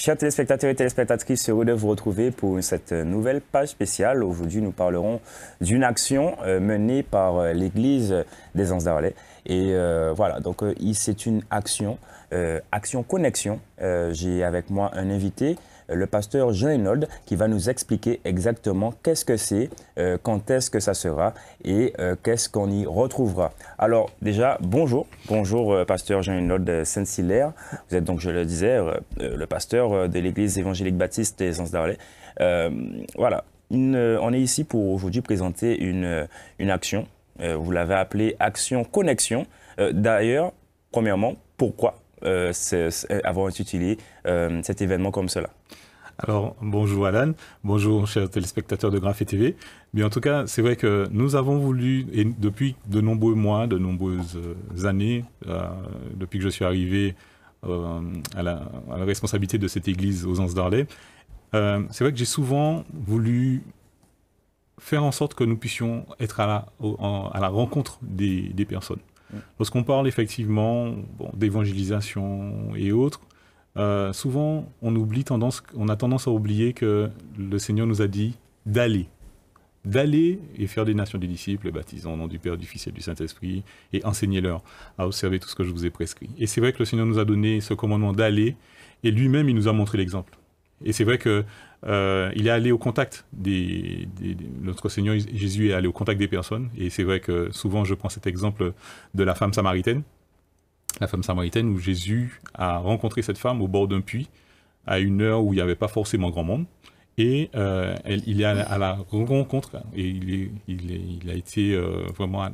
Chers téléspectateurs et téléspectatrices, heureux de vous retrouver pour cette nouvelle page spéciale. Aujourd'hui, nous parlerons d'une action menée par l'Église des Anses d'Arlet. Et voilà, donc c'est une action, Action Connexion. J'ai avec moi un invité, le pasteur Jean Henold, qui va nous expliquer exactement qu'est-ce que c'est, quand est-ce que ça sera et qu'est-ce qu'on y retrouvera. Alors déjà, bonjour, pasteur Jean Henold de Saint-Hilaire. Vous êtes donc, je le disais, le pasteur de l'Église évangélique baptiste des Anses d'Arlet. Voilà, on est ici pour aujourd'hui présenter une action. Vous l'avez appelée Action Connexion. D'ailleurs, premièrement, pourquoi avoir intitulé cet événement comme cela? Alors, bonjour Alan, bonjour chers téléspectateurs de Graphé TV. Mais en tout cas, c'est vrai que nous avons voulu, et depuis de nombreux mois, de nombreuses années, depuis que je suis arrivé à la responsabilité de cette église aux Anses d'Arlet, c'est vrai que j'ai souvent voulu faire en sorte que nous puissions être à la rencontre des personnes. Lorsqu'on parle effectivement d'évangélisation et autres, souvent on a tendance à oublier que le Seigneur nous a dit d'aller et faire des nations des disciples, baptisant au nom du Père, du Fils et du Saint-Esprit, et enseignez-leur à observer tout ce que je vous ai prescrit. Et c'est vrai que le Seigneur nous a donné ce commandement d'aller, et lui-même il nous a montré l'exemple. Et c'est vrai que il est allé au contact notre Seigneur Jésus est allé au contact des personnes. Et c'est vrai que souvent je prends cet exemple de la femme samaritaine. La femme samaritaine où Jésus a rencontré cette femme au bord d'un puits à une heure où il n'y avait pas forcément grand monde. Et il est à la rencontre et il a été vraiment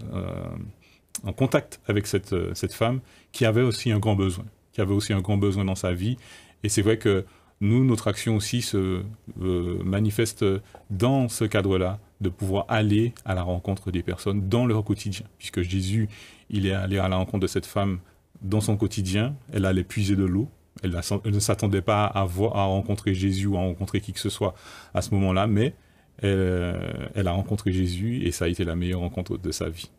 en contact avec cette femme qui avait aussi un grand besoin dans sa vie. Et c'est vrai que nous, notre action aussi se manifeste dans ce cadre-là, de pouvoir aller à la rencontre des personnes dans leur quotidien. Puisque Jésus, il est allé à la rencontre de cette femme dans son quotidien, elle allait puiser de l'eau, elle ne s'attendait pas à rencontrer Jésus ou à rencontrer qui que ce soit à ce moment-là, mais elle a rencontré Jésus et ça a été la meilleure rencontre de sa vie.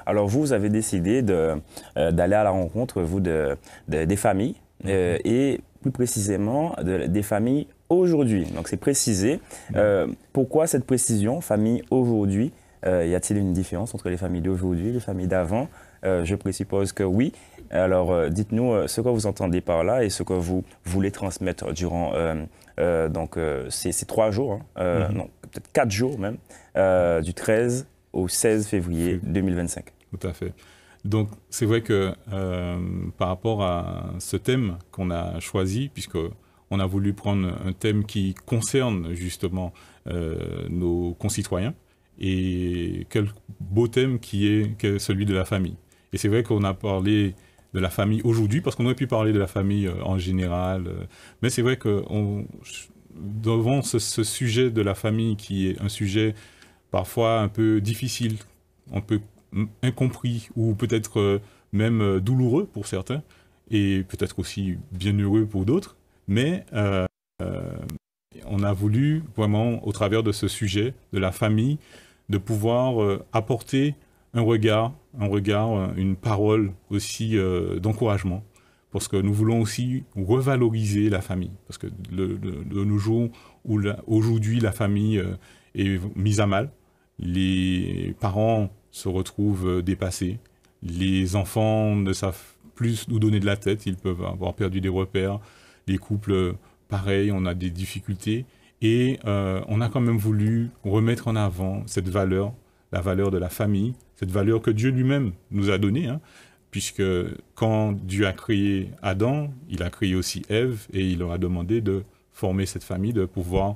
Alors vous avez décidé d'aller à la rencontre, vous, des familles, et plus précisément des familles aujourd'hui. Donc c'est précisé. Pourquoi cette précision, famille aujourd'hui? Y a-t-il une différence entre les familles d'aujourd'hui et les familles d'avant? Je présuppose que oui. Alors dites-nous ce que vous entendez par là et ce que vous voulez transmettre durant ces 3 jours, non, peut-être 4 jours même, du 13 au 16 février 2025. Tout à fait. Donc, c'est vrai que par rapport à ce thème qu'on a choisi, puisqu'on a voulu prendre un thème qui concerne justement nos concitoyens, et quel beau thème qui est celui de la famille. Et c'est vrai qu'on a parlé de la famille aujourd'hui, parce qu'on aurait pu parler de la famille en général, mais c'est vrai que devant ce sujet de la famille, qui est un sujet parfois un peu difficile, un peu incompris ou peut-être même douloureux pour certains et peut-être aussi bienheureux pour d'autres, mais on a voulu vraiment au travers de ce sujet de la famille de pouvoir apporter un regard, une parole aussi d'encouragement, parce que nous voulons aussi revaloriser la famille, parce que de nos jours où aujourd'hui la famille est mise à mal, les parents se retrouvent dépassés. Les enfants ne savent plus nous donner de la tête, ils peuvent avoir perdu des repères. Les couples, pareil, on a des difficultés. Et on a quand même voulu remettre en avant cette valeur, la valeur de la famille, cette valeur que Dieu lui-même nous a donnée, puisque quand Dieu a créé Adam, il a créé aussi Ève, et il leur a demandé de former cette famille, de pouvoir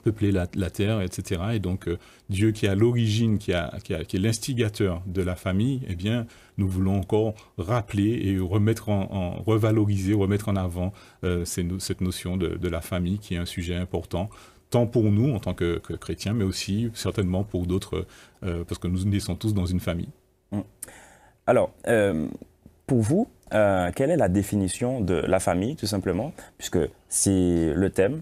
peupler la terre, etc. Et donc, Dieu qui est à l'origine, qui est l'instigateur de la famille, eh bien, nous voulons encore rappeler et revaloriser, remettre en avant cette notion de la famille, qui est un sujet important, tant pour nous en tant que chrétiens, mais aussi certainement pour d'autres, parce que nous naissons tous dans une famille. Alors, pour vous, quelle est la définition de la famille, tout simplement, puisque c'est le thème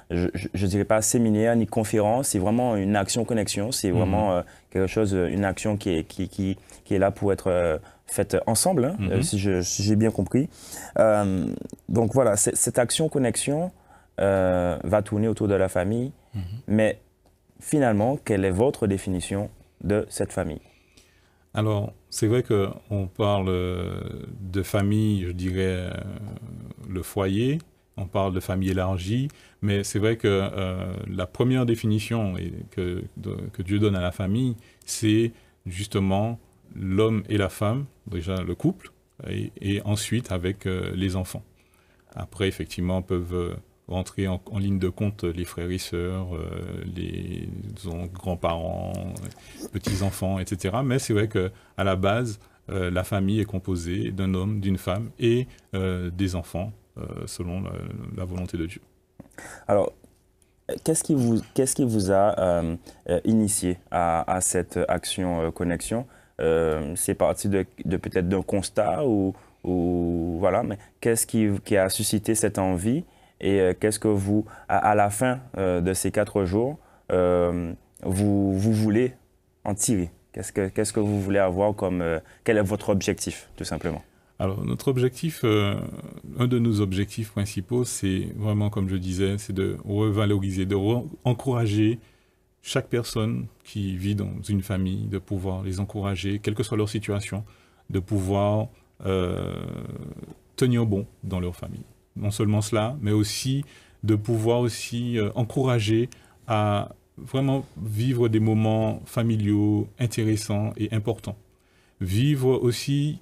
je dirais pas séminaire ni conférence, c'est vraiment une action connexion, c'est vraiment quelque chose, une action qui est là pour être faite ensemble, hein, si j'ai bien compris. Donc voilà, cette action connexion va tourner autour de la famille, mais finalement, quelle est votre définition de cette famille? Alors, c'est vrai qu'on parle de famille, je dirais, le foyer, on parle de famille élargie, mais c'est vrai que la première définition que Dieu donne à la famille, c'est justement l'homme et la femme, déjà le couple, et ensuite avec les enfants. Après, effectivement, peuvent rentrer en ligne de compte les frères et sœurs, les grands-parents, petits-enfants, etc. Mais c'est vrai qu'à la base, la famille est composée d'un homme, d'une femme et des enfants, selon la volonté de Dieu. Alors, qu'est-ce qui vous a initié à cette action connexion? C'est parti de peut-être d'un constat ou voilà, mais qu'est-ce qui a suscité cette envie et qu'est-ce que vous, à la fin de ces 4 jours, vous voulez en tirer? Qu'est-ce que vous voulez avoir comme, quel est votre objectif, tout simplement? Alors, notre objectif, un de nos objectifs principaux, c'est vraiment, comme je disais, c'est de revaloriser, de encourager chaque personne qui vit dans une famille, de pouvoir les encourager, quelle que soit leur situation, de pouvoir tenir bon dans leur famille. Non seulement cela, mais aussi de pouvoir aussi encourager à vraiment vivre des moments familiaux intéressants et importants. Vivre aussi,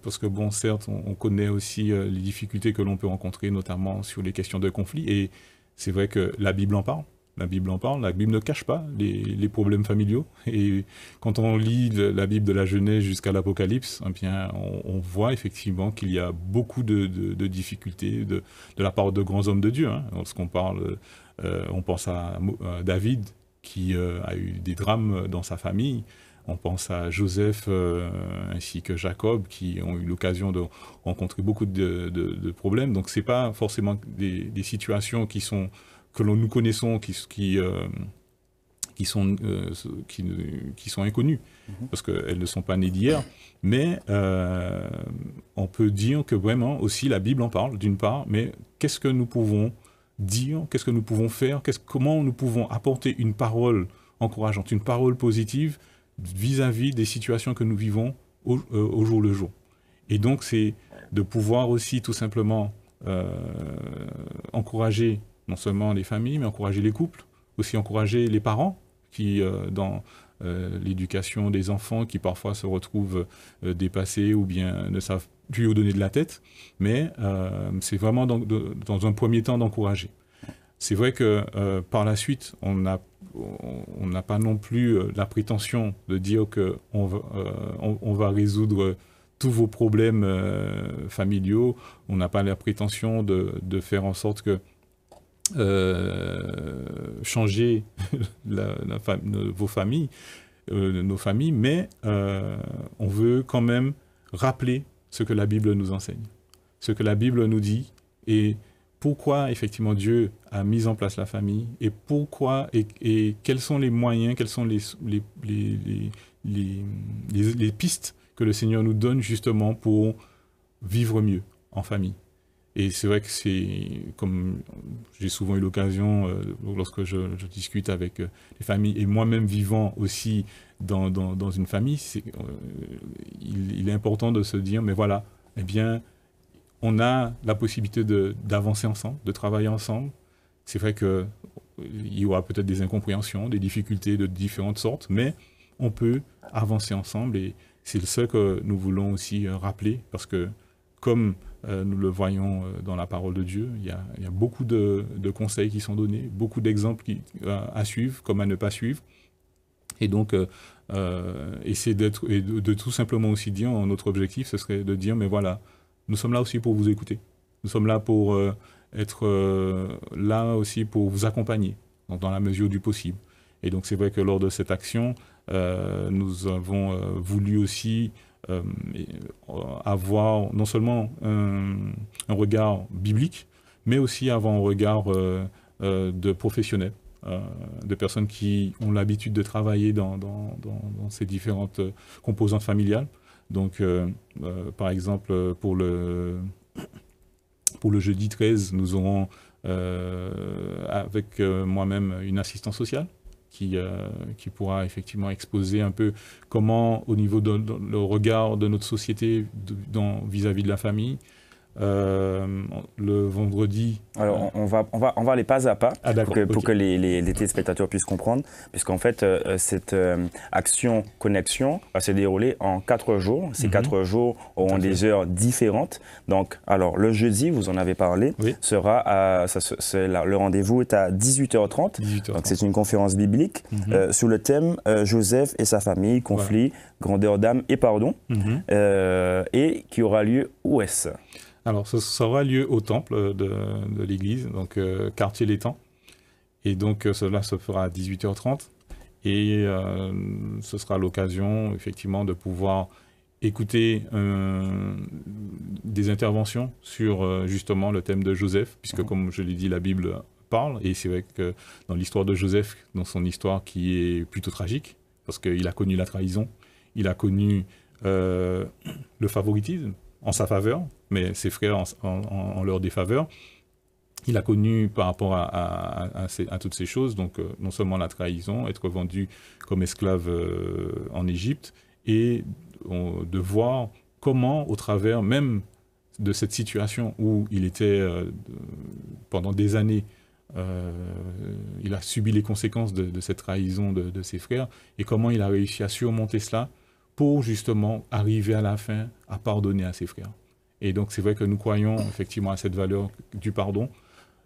parce que bon, certes, on connaît aussi les difficultés que l'on peut rencontrer, notamment sur les questions de conflit, et c'est vrai que la Bible en parle. La Bible en parle, la Bible ne cache pas les problèmes familiaux. Et quand on lit la Bible de la Genèse jusqu'à l'Apocalypse, eh bien, on voit effectivement qu'il y a beaucoup de difficultés de la part de grands hommes de Dieu. Hein. Lorsqu'on parle, on pense à David qui a eu des drames dans sa famille. On pense à Joseph ainsi que Jacob qui ont eu l'occasion de rencontrer beaucoup de problèmes. Donc, ce n'est pas forcément des situations que nous connaissons, qui sont inconnues, parce qu'elles ne sont pas nées d'hier. Mais on peut dire que vraiment aussi la Bible en parle, d'une part, mais qu'est-ce que nous pouvons dire, qu'est-ce que nous pouvons faire, comment nous pouvons apporter une parole encourageante, une parole positive vis-à-vis des situations que nous vivons au jour le jour. Et donc, c'est de pouvoir aussi tout simplement encourager non seulement les familles, mais encourager les couples, aussi encourager les parents qui, dans l'éducation des enfants, qui parfois se retrouvent dépassés ou bien ne savent plus où donner de la tête, mais c'est vraiment dans un premier temps d'encourager. C'est vrai que par la suite, on n'a pas non plus la prétention de dire qu'on va résoudre tous vos problèmes familiaux. On n'a pas la prétention de faire en sorte que changer vos familles, nos familles, mais on veut quand même rappeler ce que la Bible nous enseigne, ce que la Bible nous dit et pourquoi effectivement Dieu a mis en place la famille et pourquoi et quels sont les moyens, quelles sont les pistes que le Seigneur nous donne justement pour vivre mieux en famille. Et c'est vrai que c'est, comme j'ai souvent eu l'occasion, lorsque je discute avec les familles, et moi-même vivant aussi dans une famille, il est important de se dire, mais voilà, eh bien, on a la possibilité d'avancer ensemble, de travailler ensemble. C'est vrai qu'il y aura peut-être des incompréhensions, des difficultés de différentes sortes, mais on peut avancer ensemble, et c'est ce que nous voulons aussi rappeler, parce que comme nous le voyons dans la parole de Dieu, il y a beaucoup de conseils qui sont donnés, beaucoup d'exemples à suivre, comme à ne pas suivre. Et donc, essayer de tout simplement aussi dire, notre objectif, ce serait de dire, mais voilà, nous sommes là aussi pour vous écouter. Nous sommes là pour être là aussi pour vous accompagner, donc dans la mesure du possible. Et donc, c'est vrai que lors de cette action, nous avons voulu aussi avoir non seulement un regard biblique, mais aussi avoir un regard de professionnels, de personnes qui ont l'habitude de travailler dans ces différentes composantes familiales. Donc, par exemple, pour le jeudi 13, nous aurons avec moi-même une assistante sociale qui pourra effectivement exposer un peu comment, au niveau le regard de notre société vis-à-vis de la famille, le vendredi. Alors, on va aller pas à pas pour que les téléspectateurs puissent comprendre, puisqu'en fait, cette action connexion va se dérouler en 4 jours. Ces 4 jours auront des heures différentes. Donc, alors, le jeudi, vous en avez parlé, sera le rendez-vous est à 18h30. Donc, c'est une conférence biblique sur le thème Joseph et sa famille, conflit, grandeur d'âme et pardon, et qui aura lieu où est-ce? Alors, ça aura lieu au temple de l'église, donc quartier L'Étang. Et donc, cela se fera à 18h30. Et ce sera l'occasion, effectivement, de pouvoir écouter des interventions sur, justement, le thème de Joseph, puisque, comme je l'ai dit, la Bible parle. Et c'est vrai que dans l'histoire de Joseph, dans son histoire qui est plutôt tragique, parce qu'il a connu la trahison, il a connu le favoritisme en sa faveur, mais ses frères en leur défaveur. Il a connu par rapport à toutes ces choses, donc non seulement la trahison, être vendu comme esclave en Égypte, et de voir comment, au travers même de cette situation où il était pendant des années, il a subi les conséquences de cette trahison de ses frères, et comment il a réussi à surmonter cela pour justement arriver à la fin à pardonner à ses frères. Et donc c'est vrai que nous croyons effectivement à cette valeur du pardon,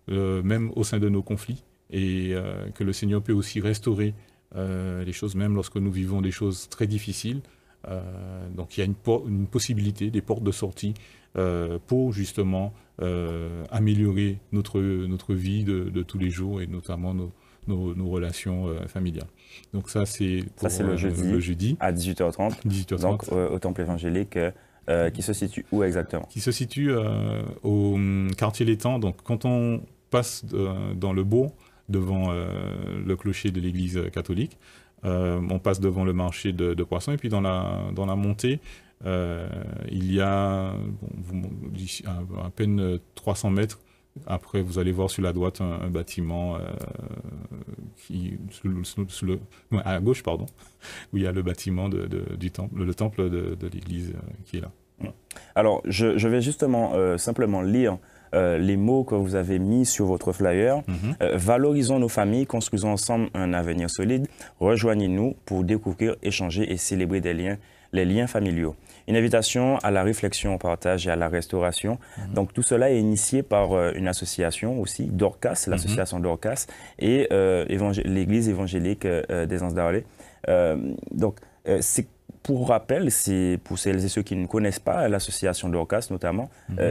même au sein de nos conflits, et que le Seigneur peut aussi restaurer les choses, même lorsque nous vivons des choses très difficiles. Donc il y a une possibilité, des portes de sortie pour justement améliorer notre vie de tous les jours, et notamment nos relations familiales. Donc ça c'est le jeudi à 18h30, donc au temple évangélique qui se situe où exactement? Qui se situe au quartier L'Étang. Donc quand on passe dans le bourg, devant le clocher de l'église catholique, on passe devant le marché de poissons, et puis dans la montée, il y a à peine 300 mètres. Après, vous allez voir sur la droite un bâtiment à gauche, pardon, où il y a le bâtiment du temple, le temple de l'église qui est là. Alors, je vais justement simplement lire les mots que vous avez mis sur votre flyer. Valorisons nos familles, construisons ensemble un avenir solide. Rejoignez-nous pour découvrir, échanger et célébrer les liens familiaux. Une invitation à la réflexion, au partage et à la restauration. Donc tout cela est initié par une association aussi, Dorcas, l'association Dorcas, et l'église évangélique des Anses d'Arlé. Donc c'est pour rappel, c'est pour celles et ceux qui ne connaissent pas l'association Dorcas notamment,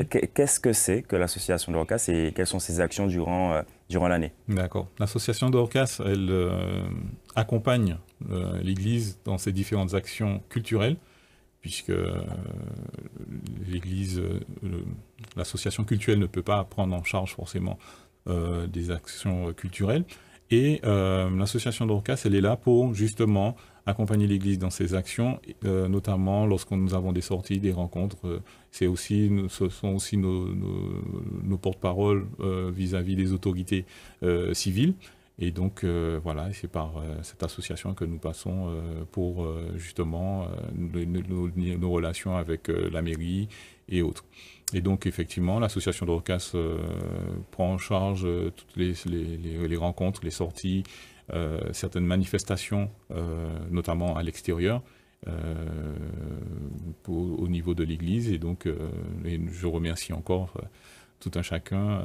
qu'est-ce que c'est que l'association Dorcas et quelles sont ses actions durant l'année? D'accord. L'association Dorcas, elle accompagne l'Église dans ses différentes actions culturelles, puisque l'Église, l'association culturelle ne peut pas prendre en charge forcément des actions culturelles. Et l'association Dorcas, elle est là pour justement accompagner l'Église dans ses actions, notamment lorsque nous avons des sorties, des rencontres. Ce sont aussi nos porte-paroles vis-à-vis des autorités civiles. Et donc, voilà, c'est par cette association que nous passons pour justement nos relations avec la mairie et autres. Et donc, effectivement, l'association Dorcas prend en charge toutes les rencontres, les sorties, certaines manifestations, notamment à l'extérieur, au niveau de l'Église. Et donc, je remercie encore tout un chacun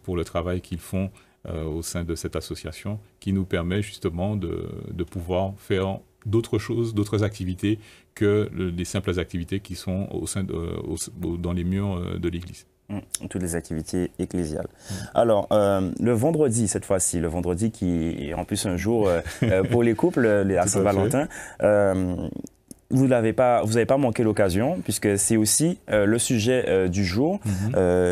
pour le travail qu'ils font au sein de cette association, qui nous permet justement de pouvoir faire d'autres choses, d'autres activités que les simples activités qui sont dans les murs de l'Église. Toutes les activités ecclésiales. Alors, le vendredi, cette fois-ci, le vendredi qui est en plus un jour pour les couples, à Saint-Valentin, vous n'avez pas manqué l'occasion, puisque c'est aussi le sujet du jour,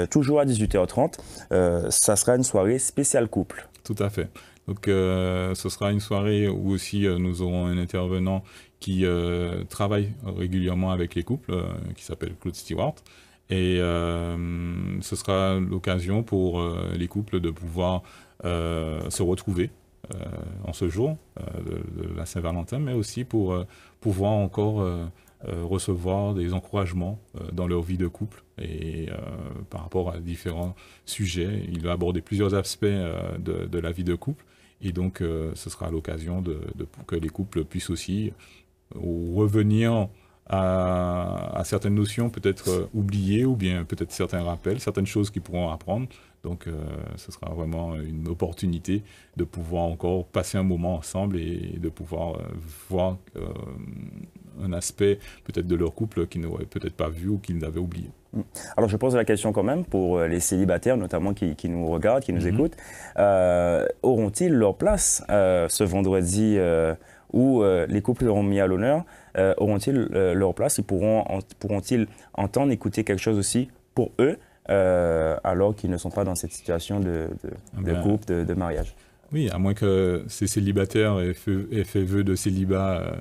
toujours à 18h30. Ça sera une soirée spéciale couple. Tout à fait. Donc, ce sera une soirée où aussi nous aurons un intervenant qui travaille régulièrement avec les couples, qui s'appelle Claude Stewart. Et ce sera l'occasion pour les couples de pouvoir se retrouver en ce jour de la Saint-Valentin, mais aussi pour pouvoir encore recevoir des encouragements dans leur vie de couple. Et par rapport à différents sujets, il va aborder plusieurs aspects de la vie de couple. Et donc, ce sera l'occasion pour que les couples puissent aussi revenir à certaines notions peut-être oubliées, ou bien peut-être certains rappels, certaines choses qu'ils pourront apprendre. Donc, ce sera vraiment une opportunité de pouvoir encore passer un moment ensemble et de pouvoir voir un aspect peut-être de leur couple qu'ils n'auraient peut-être pas vu ou qu'ils avaient oublié. Alors, je pose la question quand même pour les célibataires, notamment qui nous regardent, qui nous écoutent. Auront-ils leur place ce vendredi où les couples seront mis à l'honneur? Auront-ils leur place? Pourront-ils entendre, écouter quelque chose aussi pour eux, alors qu'ils ne sont pas dans cette situation de couple, de mariage? Oui, à moins que ces célibataires aient fait vœu de célibat,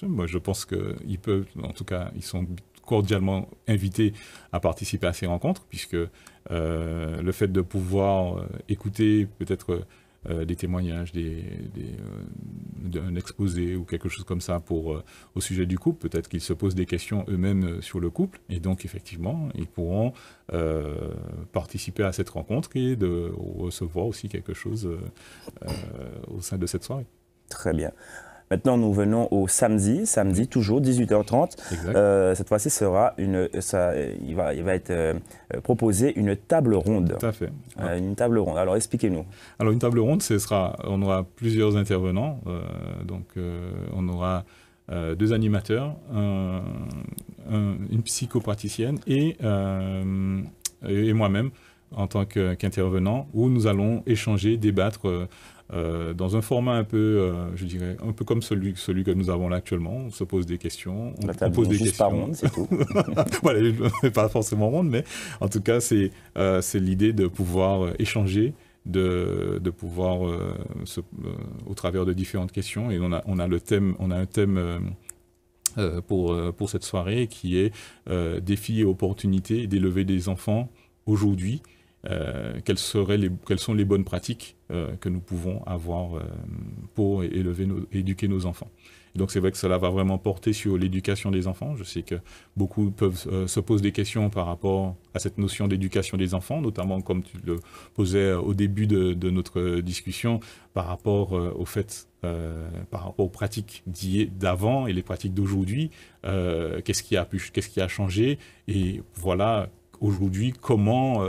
moi je pense qu'ils peuvent, en tout cas, ils sont cordialement invités à participer à ces rencontres, puisque le fait de pouvoir écouter peut-être des témoignages, un exposé ou quelque chose comme ça au sujet du couple, peut-être qu'ils se posent des questions eux-mêmes sur le couple, et donc effectivement, ils pourront participer à cette rencontre et de recevoir aussi quelque chose au sein de cette soirée. Très bien. Maintenant, nous venons au samedi toujours 18h30. Cette fois-ci, il va être proposé une table ronde. Tout à fait. Une table ronde. Alors, expliquez-nous. Alors, une table ronde, on aura plusieurs intervenants. On aura 2 animateurs, une psychopraticienne et moi-même en tant qu'intervenant, où nous allons échanger, débattre dans un format un peu, je dirais, un peu comme celui que nous avons là actuellement. On se pose des questions, on pose des questions. Pas ronde, c'est tout. Voilà, pas forcément ronde, mais en tout cas, c'est l'idée de pouvoir échanger, de pouvoir, au travers de différentes questions. Et on a un thème pour cette soirée qui est défis et opportunités d'élever des enfants aujourd'hui. Quelles sont les bonnes pratiques que nous pouvons avoir pour éduquer nos enfants. Et donc c'est vrai que cela va vraiment porter sur l'éducation des enfants. Je sais que beaucoup se posent des questions par rapport à cette notion d'éducation des enfants, notamment comme tu le posais au début de notre discussion, par rapport par rapport aux pratiques d'avant et les pratiques d'aujourd'hui. Qu'est-ce qui a changé, et voilà. Aujourd'hui, comment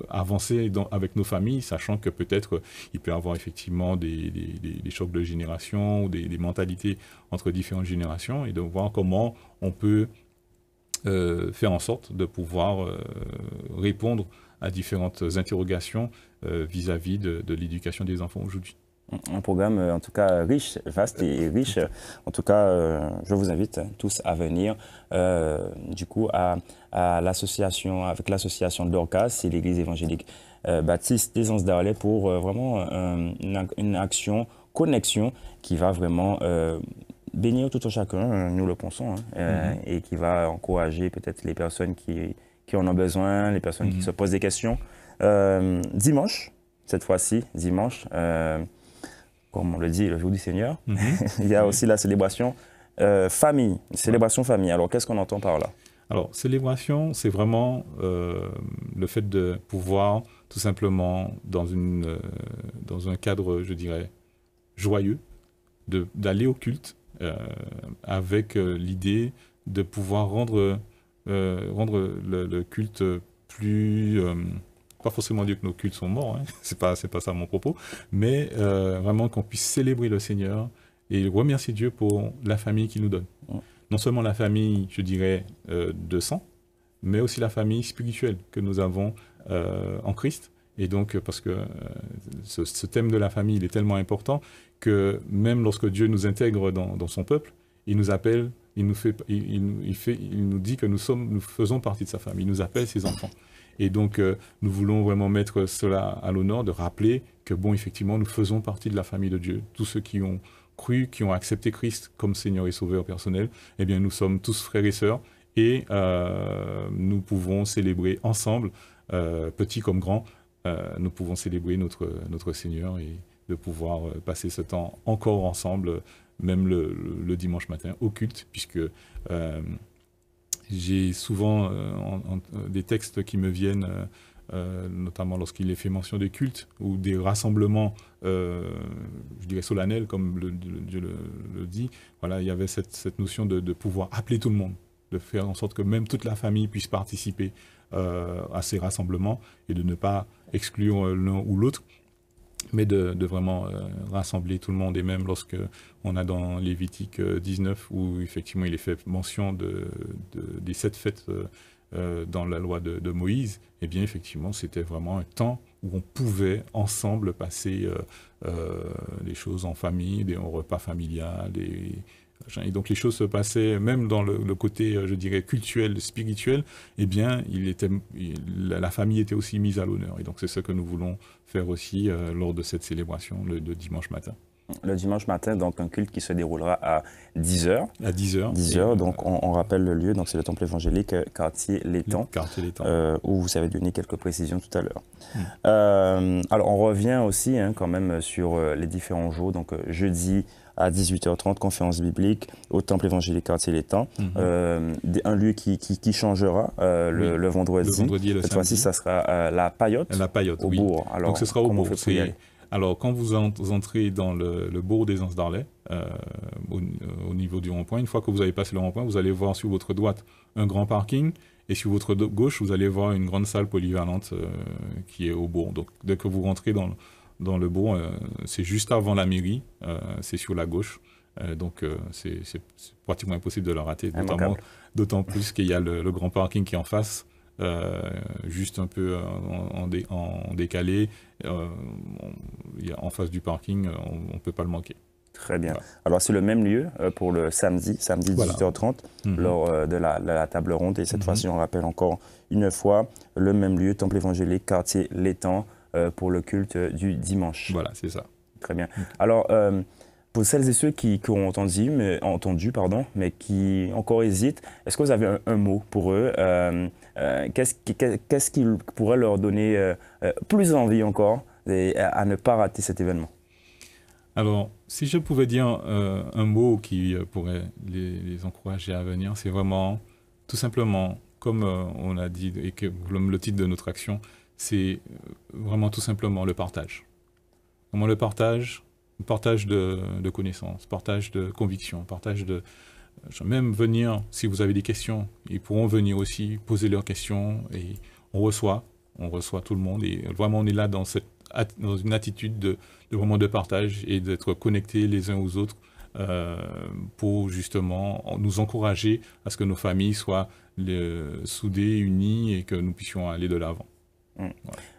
avancer avec nos familles, sachant que peut-être il peut y avoir effectivement des chocs de génération ou des mentalités entre différentes générations, et de voir comment on peut faire en sorte de pouvoir répondre à différentes interrogations vis-à-vis de l'éducation des enfants aujourd'hui. Un programme en tout cas riche, vaste et riche. En tout cas, je vous invite tous à venir du coup à l'association, avec l'association Dorcas, c'est l'église évangélique baptiste des Anses d'Arlet, pour vraiment une action, connexion qui va vraiment bénir tout un chacun, nous le pensons, et qui va encourager peut-être les personnes qui en ont besoin, les personnes qui se posent des questions. Dimanche, cette fois-ci, dimanche, comme on le dit, le jour du Seigneur, il y a aussi la célébration famille, célébration famille. Alors, qu'est-ce qu'on entend par là? Alors, célébration, c'est vraiment le fait de pouvoir, tout simplement, dans un cadre, je dirais, joyeux, d'aller au culte avec l'idée de pouvoir rendre le culte plus... pas forcément dire que nos cultes sont morts, hein. C'est pas ça mon propos, mais vraiment qu'on puisse célébrer le Seigneur et remercier Dieu pour la famille qu'il nous donne. Non seulement la famille, je dirais, de sang, mais aussi la famille spirituelle que nous avons en Christ. Et donc, parce que ce thème de la famille, il est tellement important que même lorsque Dieu nous intègre dans son peuple, il nous appelle, il nous dit que nous faisons partie de sa famille, il nous appelle ses enfants. Et donc, nous voulons vraiment mettre cela à l'honneur, de rappeler que, bon, effectivement, nous faisons partie de la famille de Dieu. Tous ceux qui ont cru, qui ont accepté Christ comme Seigneur et Sauveur personnel, eh bien, nous sommes tous frères et sœurs et nous pouvons célébrer ensemble, petits comme grands, nous pouvons célébrer notre Seigneur et de pouvoir passer ce temps encore ensemble, même le dimanche matin au culte, puisque j'ai souvent des textes qui me viennent, notamment lorsqu'il est fait mention des cultes ou des rassemblements, je dirais solennels, comme Dieu le dit. Voilà, il y avait cette notion de pouvoir appeler tout le monde, de faire en sorte que même toute la famille puisse participer à ces rassemblements et de ne pas exclure l'un ou l'autre, mais de vraiment rassembler tout le monde. Et même lorsque on a dans Lévitique 19, où effectivement il est fait mention des 7 fêtes dans la loi de Moïse, eh bien effectivement c'était vraiment un temps où on pouvait ensemble passer les choses en famille, un repas familial, et donc les choses se passaient, même dans le côté, je dirais, cultuel, spirituel, eh bien, la famille était aussi mise à l'honneur. Et donc c'est ce que nous voulons faire aussi lors de cette célébration le dimanche matin. Le dimanche matin, donc un culte qui se déroulera à 10h. À 10h. 10h, donc on rappelle le lieu, donc c'est le temple évangélique quartier L'Étang, où vous avez donné quelques précisions tout à l'heure. Alors on revient aussi quand même sur les différents jours, donc jeudi à 18h30, conférence biblique au temple évangélique quartier L'Étang. Un lieu qui changera le vendredi. Le vendredi et le Cette samedi. fois-ci, ça sera la Paillote. La Paillote, au bourg. Alors, donc ce sera au bourg. Alors, quand vous entrez dans le bourg des Anses d'Arlet, au niveau du rond-point, une fois que vous avez passé le rond-point, vous allez voir sur votre droite un grand parking et sur votre gauche, vous allez voir une grande salle polyvalente qui est au bourg. Donc, dès que vous rentrez dans le bourg, c'est juste avant la mairie, c'est sur la gauche. Donc, c'est pratiquement impossible de le rater, d'autant plus qu'il y a le grand parking qui est en face. Juste un peu en décalé, en face du parking, on ne peut pas le manquer. Très bien. Voilà. Alors c'est le même lieu pour le samedi 18h30, lors de la table ronde. Et cette fois-ci, on rappelle encore une fois, le même lieu, temple évangélique, quartier L'Étang, pour le culte du dimanche. Voilà, c'est ça. Très bien. Alors, pour celles et ceux qui ont entendu, mais qui encore hésitent, est-ce que vous avez un mot pour eux? Qu'est-ce qui pourrait leur donner plus envie encore à ne pas rater cet événement? Alors, si je pouvais dire un mot qui pourrait les encourager à venir, c'est vraiment, tout simplement, comme on a dit, et comme le titre de notre action, c'est vraiment tout simplement le partage. Vraiment le partage de connaissances, partage de convictions, partage de... Même venir, si vous avez des questions, ils pourront venir aussi poser leurs questions et on reçoit tout le monde et vraiment on est là dans une attitude de vraiment de partage et d'être connectés les uns aux autres pour justement nous encourager à ce que nos familles soient soudées, unies et que nous puissions aller de l'avant. Voilà.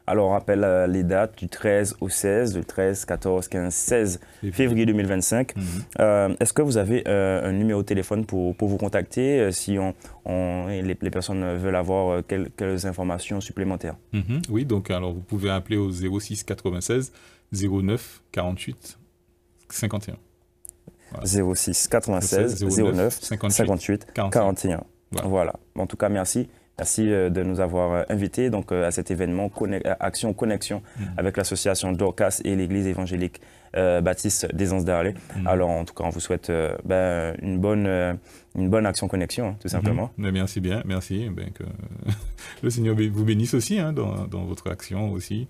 Alors, on rappelle les dates du 13 au 16, du 13, 14, 15, 16 février 2025. Est-ce que vous avez un numéro de téléphone pour vous contacter si les personnes veulent avoir quelques informations supplémentaires? Oui, donc alors vous pouvez appeler au 06 96 09 48 51. Voilà. 06 96 09 58 41. Voilà. En tout cas, merci. Merci de nous avoir invités à cet événement Action Connexion avec l'association Dorcas et l'église évangélique baptiste des Anses d'Arlet. Alors en tout cas, on vous souhaite une bonne Action Connexion, tout simplement. Merci bien, merci. Que le Seigneur vous bénisse aussi dans votre action aussi,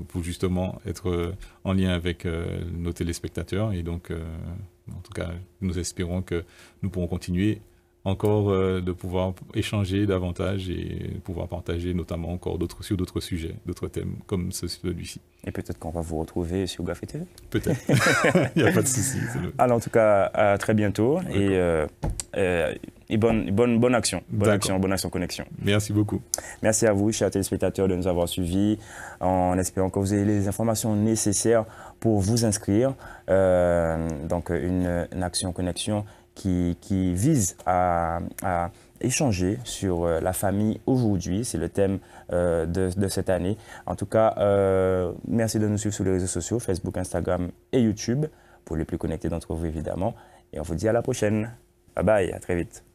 pour justement être en lien avec nos téléspectateurs. Et donc, en tout cas, nous espérons que nous pourrons continuer encore de pouvoir échanger davantage et pouvoir partager notamment encore sur d'autres sujets, d'autres thèmes comme celui-ci. Et peut-être qu'on va vous retrouver sur Gafé TV. Peut-être, il n'y a pas de souci. Alors en tout cas, à très bientôt et bonne action. Bonne action Connexion. Merci beaucoup. Merci à vous, chers téléspectateurs, de nous avoir suivis en espérant que vous ayez les informations nécessaires pour vous inscrire. Donc une Action Connexion qui vise à échanger sur la famille aujourd'hui. C'est le thème de cette année. En tout cas, merci de nous suivre sur les réseaux sociaux, Facebook, Instagram et YouTube, pour les plus connectés d'entre vous évidemment. Et on vous dit à la prochaine. Bye bye, à très vite.